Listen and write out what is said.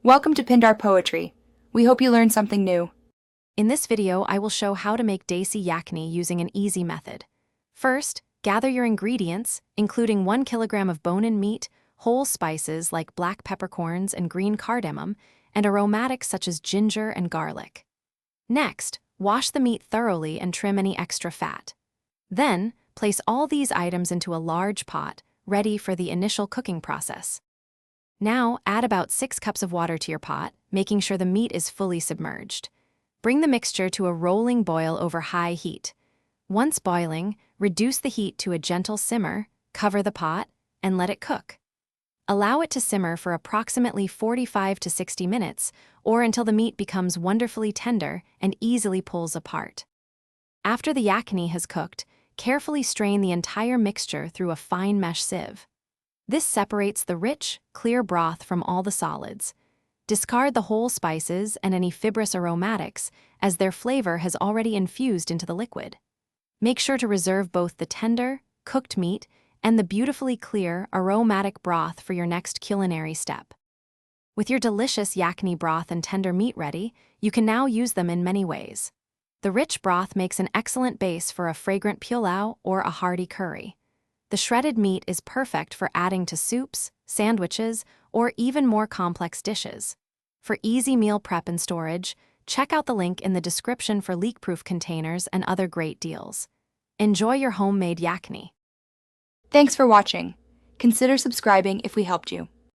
Welcome to Pindar Poetry. We hope you learned something new. In this video, I will show how to make Desi Yakhni using an easy method. First, gather your ingredients, including 1 kilogram of bone-in meat, whole spices like black peppercorns and green cardamom, and aromatics such as ginger and garlic. Next, wash the meat thoroughly and trim any extra fat. Then, place all these items into a large pot, ready for the initial cooking process. Now, add about 6 cups of water to your pot, making sure the meat is fully submerged. Bring the mixture to a rolling boil over high heat. Once boiling, reduce the heat to a gentle simmer, cover the pot, and let it cook. Allow it to simmer for approximately 45 to 60 minutes, or until the meat becomes wonderfully tender and easily pulls apart. After the yakhni has cooked, carefully strain the entire mixture through a fine mesh sieve. This separates the rich, clear broth from all the solids. Discard the whole spices and any fibrous aromatics, as their flavor has already infused into the liquid. Make sure to reserve both the tender, cooked meat and the beautifully clear, aromatic broth for your next culinary step. With your delicious yakhni broth and tender meat ready, you can now use them in many ways. The rich broth makes an excellent base for a fragrant pulao or a hearty curry. The shredded meat is perfect for adding to soups, sandwiches, or even more complex dishes. For easy meal prep and storage, check out the link in the description for leak-proof containers and other great deals. Enjoy your homemade yakhni. Thanks for watching. Consider subscribing if we helped you.